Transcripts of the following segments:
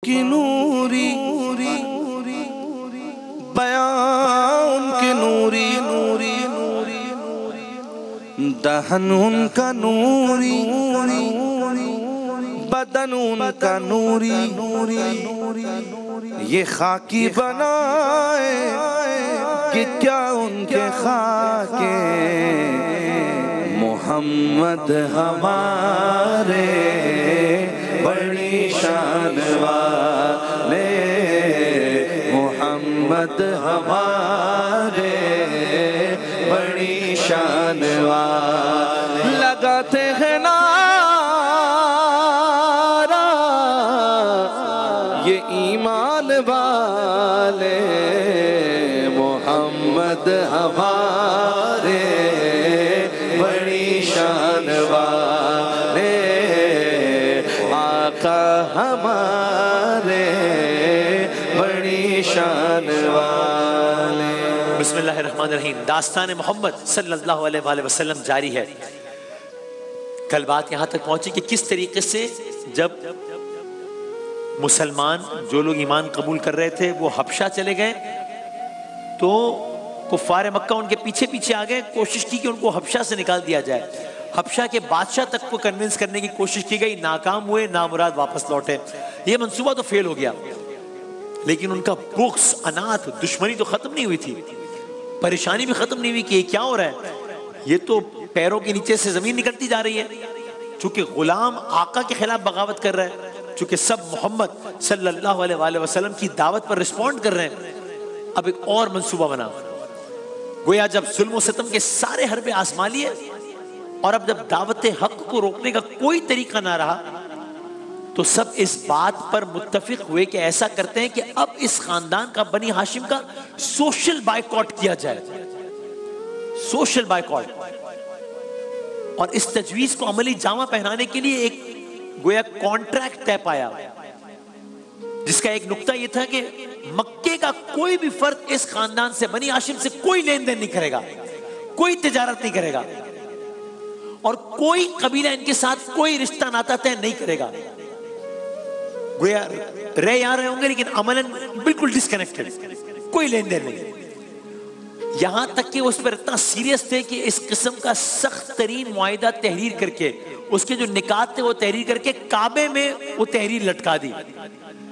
کی نوری بیان کی نوری دہن ان کا نوری بدن ان کا نوری یہ خاکی بنائے کہ کیا ان کے خاکے محمد ہمارے بڑی شان والے محمد ہمارے بڑی شان والے لگاتے ہیں نعرہ یہ ایمان والے محمد ہمارے بڑی شان والے آقا ہمارے بڑی شان والے۔ بسم اللہ الرحمن الرحیم۔ داستان محمد صلی اللہ علیہ وآلہ وسلم جاری ہے۔ کل بات یہاں تک پہنچی کہ کس طریقے سے جب مسلمان جو لوگ ایمان قبول کر رہے تھے وہ حبشہ چلے گئے تو کفار مکہ ان کے پیچھے پیچھے آ گئے، کوشش کی کہ ان کو حبشہ سے نکال دیا جائے۔ حبشہ کے بادشاہ تک کو کنونس کرنے کی کوشش کی گئی، ناکام ہوئے، نامراد واپس لوٹے۔ یہ منصوبہ تو فیل ہو گیا، لیکن ان کا بغض، انات، دشمنی تو ختم نہیں ہوئی تھی، پریشانی بھی ختم نہیں ہوئی کہ یہ کیا ہو رہا ہے، یہ تو پیروں کے نیچے سے زمین نکلتی جا رہی ہے۔ چونکہ غلام آقا کے خلاف بغاوت کر رہا ہے، چونکہ سب محمد صلی اللہ علیہ وآلہ وسلم کی دعوت پر رسپونڈ کر رہے ہیں۔ اب ایک اور منصوبہ بنا، گویا جب ظلم و ستم کے سارے حربے آزما لیے اور اب جب دعوت حق کو روکنے کا کوئی طریقہ نہ رہا تو سب اس بات پر متفق ہوئے کہ ایسا کرتے ہیں کہ اب اس خاندان کا، بنی ہاشم کا سوشل بائیکاٹ کیا جائے، سوشل بائیکاٹ۔ اور اس تجویز کو عملی جامہ پہنانے کے لیے ایک گویا کانٹریکٹ طے پایا، جس کا ایک نقطہ یہ تھا کہ مکے کا کوئی بھی فرد اس خاندان سے، بنی ہاشم سے کوئی لین دین نہیں کرے گا، کوئی تجارت نہیں کرے گا، اور کوئی قبیلہ ان کے ساتھ کوئی رشتہ ناتا طے نہیں کرے گا۔ گویا رہ یہاں رہے ہوں گے لیکن عملاً بالکل ڈسکنیکٹڈ، کوئی لین دین نہیں۔ یہاں تک کہ اس پر اتنا سیریس تھے کہ اس قسم کا سخت ترین معاہدہ تحریر کر کے، اس کے جو نکات تھے وہ تحریر کر کے کعبے میں وہ تحریر لٹکا دی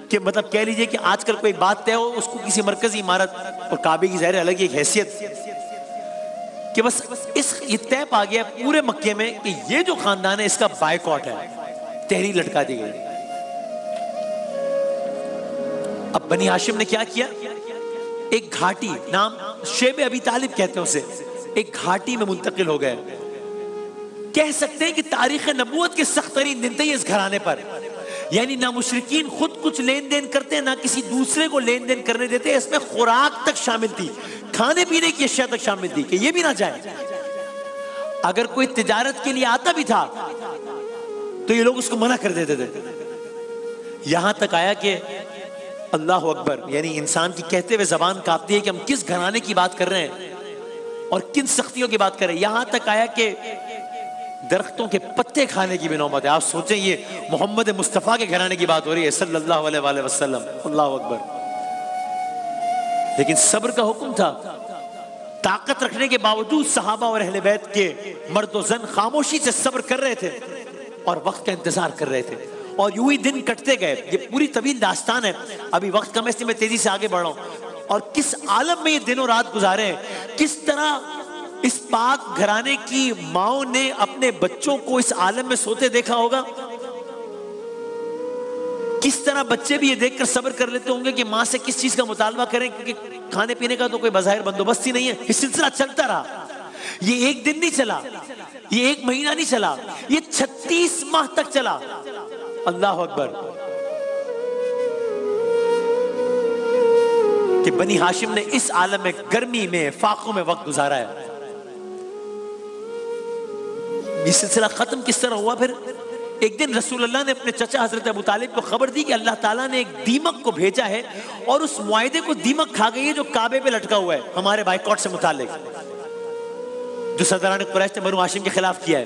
کہ مطلب کہہ لیجئے کہ آج کل کوئی بات طے ہو، اس کو کسی مرکزی عمارت، اور کعبے کی ظاہر الگ ایک حیثیت کہ بس یہ طے پا گیا پورے مکے میں کہ یہ جو خاندان ہے اس کا بائیکاٹ ہے، تحریر لٹکا دی گئی۔ اب بنی ہاشم نے کیا کیا؟ ایک گھاٹی، نام شیب ابی طالب کہتے ہیں اسے، ایک گھاٹی میں منتقل ہو گئے۔ کہہ سکتے ہیں کہ تاریخ نبوت کے سخت ترین دن تھے اس گھرانے پر، یعنی نہ مشرکین خود کچھ لین دین کرتے، نہ کسی دوسرے کو لین دین کرنے دیتے۔ اس میں خوراک تک شامل تھی، کھانے پینے کی اشیاء تک شامل تھی کہ یہ بھی نہ جائے۔ اگر کوئی تجارت کے لیے آتا بھی تھا تو یہ لوگ اس کو منع کر دیتے تھے۔ یہاں تک آیا کہ اللہ اکبر، یعنی انسان کی کہتے ہوئے زبان کانپتی ہے کہ ہم کس گھرانے کی بات کر رہے ہیں اور کن سختیوں کی بات کر رہے ہیں۔ یہاں تک آیا کہ درختوں کے پتے کھانے کی بھی نوبت ہے۔ آپ سوچیں یہ محمد مصطفیٰ کے گھرانے کی بات ہو رہی ہے صلی اللہ علیہ وآلہ وسلم، اللہ اکبر۔ لیکن صبر کا حکم تھا، طاقت رکھنے کے باوجود صحابہ اور اہل بیت کے مرد و زن خاموشی سے صبر کر رہے تھے اور وقت کا انتظار کر رہے تھے، اور یوں ہی دن کٹتے گئے۔ یہ پوری طویل داستان ہے، ابھی وقت کم ہے اس لیے میں تیزی سے آگے بڑھ رہا ہوں۔ اور کس عالم میں یہ دن و رات گزارے ہیں، کس طرح اس پاک گھرانے کی ماؤں نے اپنے بچوں کو اس عالم میں سوتے دیکھا ہوگا، کس طرح بچے بھی یہ دیکھ کر صبر کر لیتے ہوں گے کہ ماں سے کس چیز کا مطالبہ کریں، کیونکہ کھانے پینے کا تو کوئی بظاہر بندوبست ہی نہیں ہے۔ یہ سلسلہ چلتا رہا، یہ ایک دن نہیں چلا، یہ ایک مہینہ نہیں چلا، یہ 36 ماہ تک چلا۔ اللہ اکبر، کہ بنی ہاشم نے اس عالم میں گرمی میں، فاقوں میں وقت گزارا ہے۔ یہ سلسلہ ختم کس طرح ہوا؟ پھر ایک دن رسول اللہ نے اپنے چچا حضرت ابو طالب کو خبر دی کہ اللہ تعالیٰ نے ایک دیمک کو بھیجا ہے اور اس معاہدے کو دیمک کھا گئی ہے جو کعبے پہ لٹکا ہوا ہے ہمارے بائیکاٹ سے متعلق، جو سرداران قریش نے بنو ہاشم کے خلاف کیا ہے۔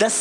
10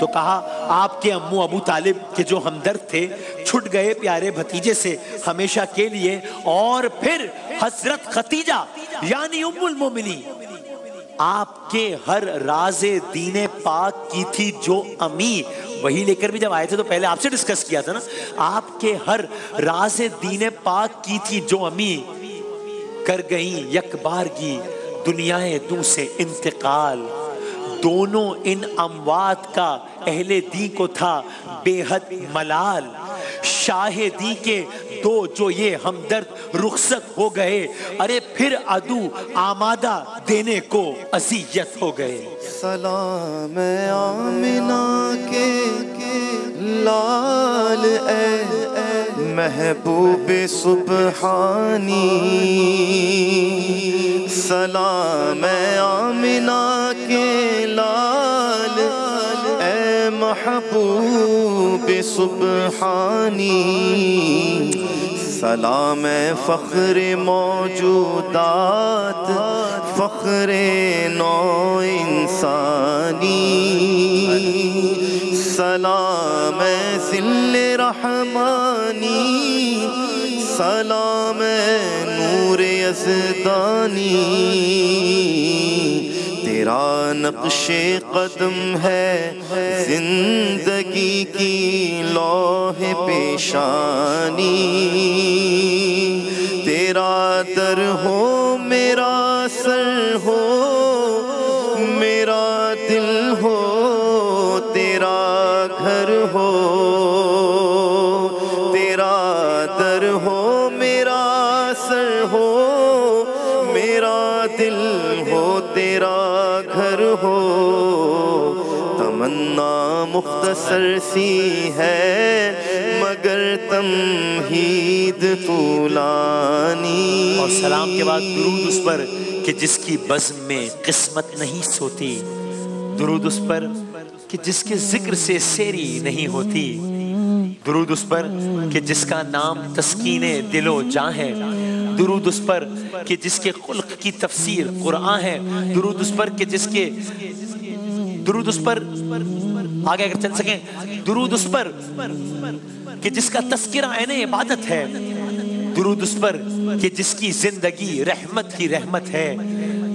تو کہا آپ کے امو ابو طالب کے جو ہمدرد تھے چھٹ گئے پیارے بھتیجے سے ہمیشہ کے لیے، اور پھر حضرت خدیجہ یعنی ام المومنین آپ کے ہر راز دین پاک کی تھی جو امی، وہی لے کر بھی جب آئے تھے تو پہلے آپ سے ڈسکس کیا تھا نا، آپ کے ہر راز دین پاک کی تھی جو امی، کر گئیں یک بارگی دنیا دوں سے انتقال، دونوں ان اموات کا اہل دین کو تھا بے حد ملال، شاہدی کے دو جو یہ ہمدرد رخصت ہو گئے، ارے پھر عدو آمادہ دینے کو اذیت ہو گئے۔ سلام آمنہ کے لال اے محبوب سبحانی، سلام آمنہ کے لال اے محبوب سبحانی، سلام فخر موجودات فخر نو انسانی، سلام ذل رحمانی، سلام نور یزدانی، تیرا نقش قدم ہے زندگی کی لوح پیشانی، تیرا در ہو میرا سر ہو میرا دل ہو تیرا گھر ہو، تیرا در ہو میرا سر ہو میرا دل ہو تیرا گھر ہو، تمنا مختصر سی ہے مگر تمہید طولانی۔ اور سلام کے بعد درود اس پر کہ جس کی بزم میں قسمت نہیں سوتی، درود اس پر کہ جس کے ذکر سے سیری نہیں ہوتی، درود اس پر کہ جس کا نام تسکین دل و جاں ہے، درود اس پر کہ جس کے خلق کی تفسیر قرآن ہے، درود اس پر کہ جس کے درود اس پر آگے اگر چل سکیں، درود اس پر کہ جس کا تذکرہ عین عبادت ہے، درود اس پر کہ جس کی زندگی رحمت کی رحمت ہے،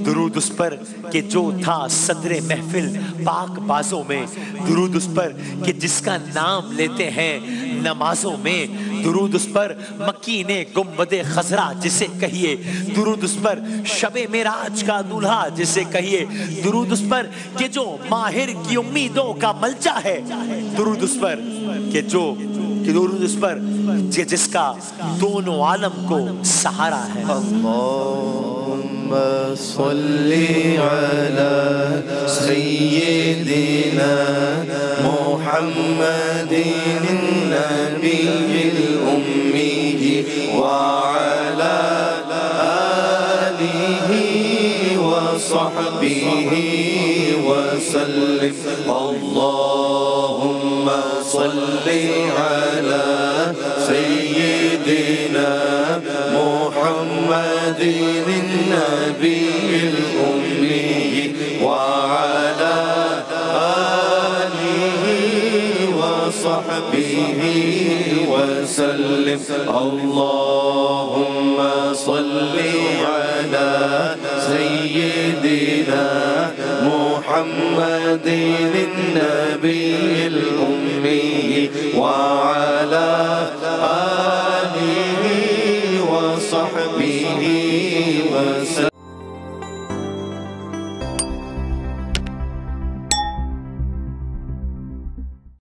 درود اس پر کہ جو تھا صدر محفل پاک بازوں میں، درود اس پر کہ جس کا نام لیتے ہیں نمازوں میں، درود اس پر مکین گنبد خضرا جسے کہیے، درود اس پر شب معراج کا دولہا جسے کہیے، درود اس پر کہ جو ماہر کی امیدوں کا ملجا ہے، درود اس پر کہ جو درود اس پر کہ جس کا دونوں عالم کو سہارا ہے۔ اللہم صلی علی سیدنا محمد النبی الأمی وعلی آلہ وصحبہ وسلم۔ اللہم صلی علی سیدنا محمد النبی الأمی وعلی آلہ وصحبہ وسلم۔ اللہم صلی علی سیدنا محمد النبی الأمی وعلی آلہ وصحبہ وسلم۔